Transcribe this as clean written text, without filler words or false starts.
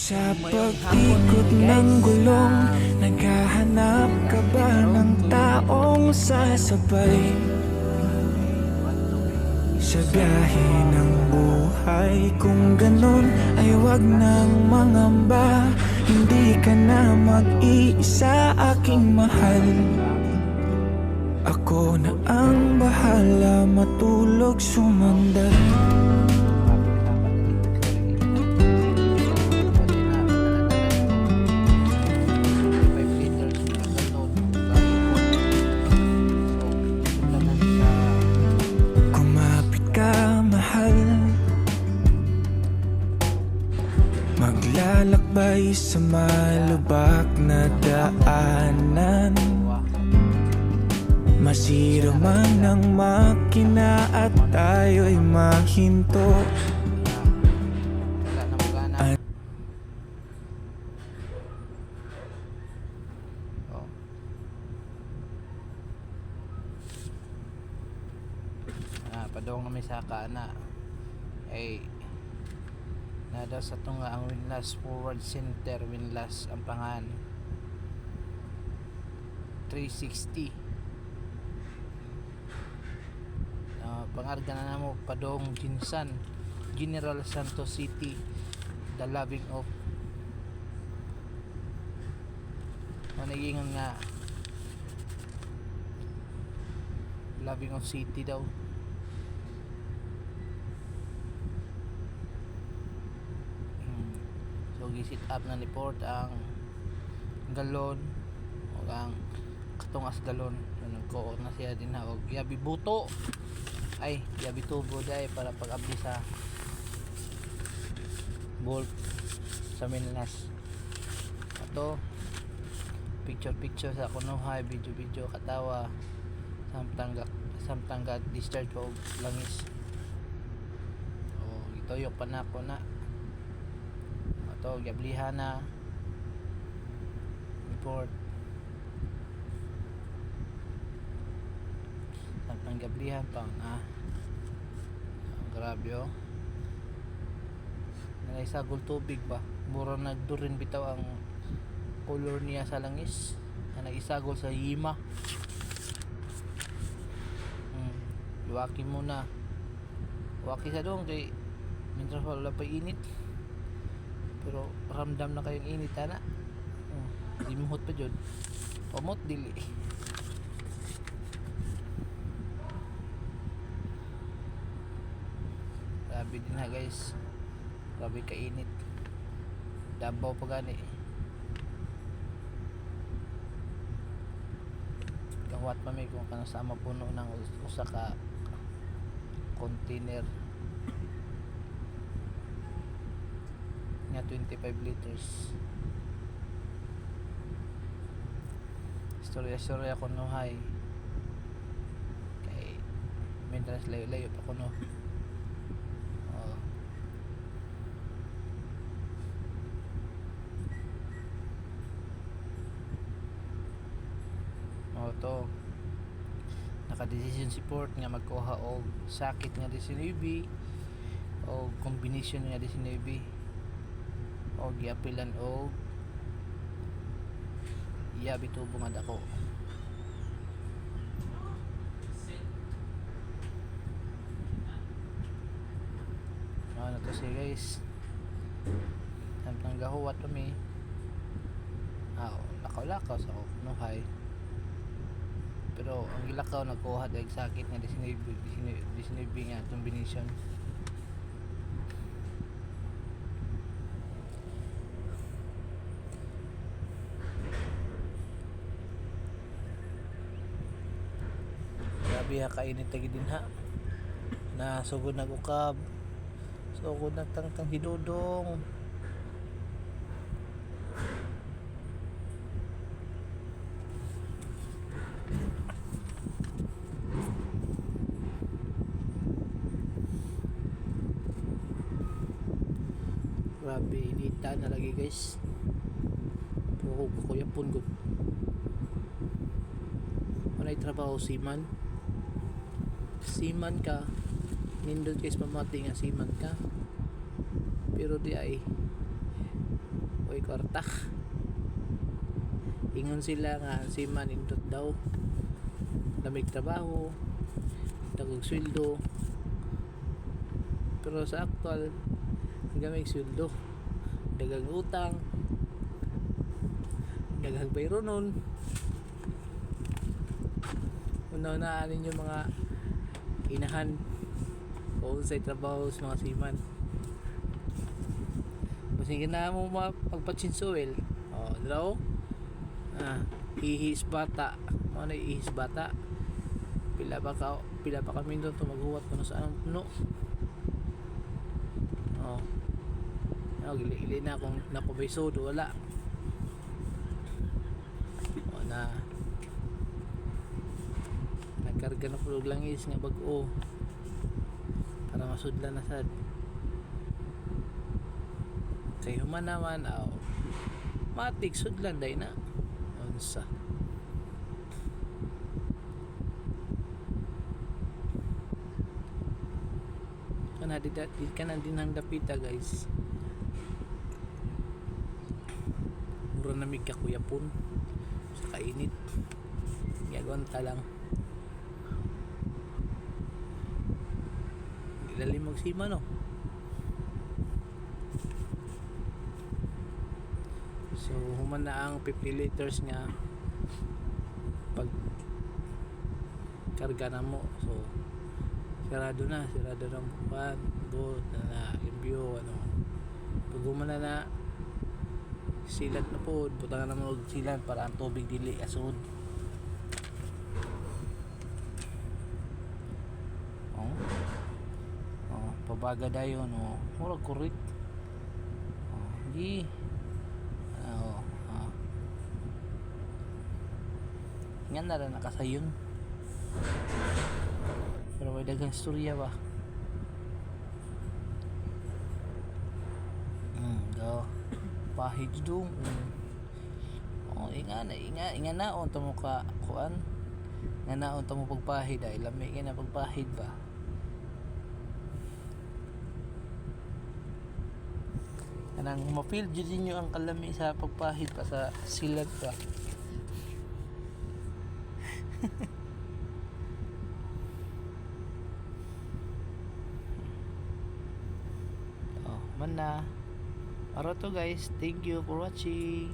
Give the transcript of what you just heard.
Sa pag-ikot ng gulong, naghahanap ka ba ng taong sasabay? Sa biyahe ng buhay, kung ganon ay wag nang mangamba. Hindi ka na mag-iisa, aking mahal. Ako na ang bahala, matulog sumandal. Maglalakbay sa malubak na daanan, masira man ang makina at tayo'y mahinto. Padong na may saka na ay nada sa ito nga ang windlass forward center windlass ang pangan 360 pangarga na mo padong Jinsan General Santos City, the loving of managingon nga loving of city daw. So gisit up na ni Port ang galon o ang katungas galon nagko na siya din ha og yabi buto ay yabi tubo day para pag-abli sa bolt sa minlas ato picture sa kunuhay video katawa samtang discharge o langis o ito yung panako na ito gablihan na report samtang gablihan pang grabe oh naisagol tubig ba mura nagdurin bitaw ang color niya sa langis na naisagol sa hima. Luwaki muna waki sa doon kay minsan wala pa init pero ramdam na kayong init na limuhot pa dyan pamot dili grabe din ha guys, grabe kainit Davao pa gani kawat pa may kung kanasama puno ng usa ka container nga 25 liters storya ko no hay kay mientras layo pa ko no to naka-decision support nga magkuha og sakit nga 19 o combination nga 19 o giapilan og yabi tubo nga dako ano to siya guys samtang gahuwat pa mi lakaw sa kunuhay pero ang gilakaw nagkuha dahil sakit nga 19 nga combination grabe ha kainit lagi din ha na sugod nag-ukab sugod nagtangtang hidudong grabe inita na lagi guys puro kuya pungot manay trabaho seaman ka nindot guys pamati nga seaman ka pero di ay kwarta. Ingon sila nga si manindot daw. Lamig trabaho, dagog sweldo. Pero sa aktual, gamay sweldo, dagang utang, dagang bayro nun. Una-unaan ninyo mga inahan o sa trabaho sa mga siman. Kasi na mo magpatsinsuel. O, daw. Ihis bata. Ano ihis bata? Pila pa kami doon maghuwat kuno sa anong puno. Gili-gili na kung nakubay sodo wala. O na nagkarga na pulog langis nga bag-o para masudlan na sad. Kay human naman matik sudlan day na unsa. Kana din ang dapita guys. Mura na mig kakuyapon sa kainit. Gagawanta lang. Ilalim magsima no. So human na ang 50 liters nga pag karga na mo. So sarado ng buwan, boat na limbyo, pag humana na silat na po, butangan na mo silat para ang tubig dili asod. Pabaga dayon murag kurik. Di nga na rin nakasayon. Pero may dagang istorya ba? Go. Pahid dong. Inga na on tamo ka kuan. Nga naon tamo pagpahid ay lami na pagpahid ba. Kanang ma-feel jud ninyo ang kalami sa pagpahid pa sa silat ba. Man na. Para to guys, thank you for watching.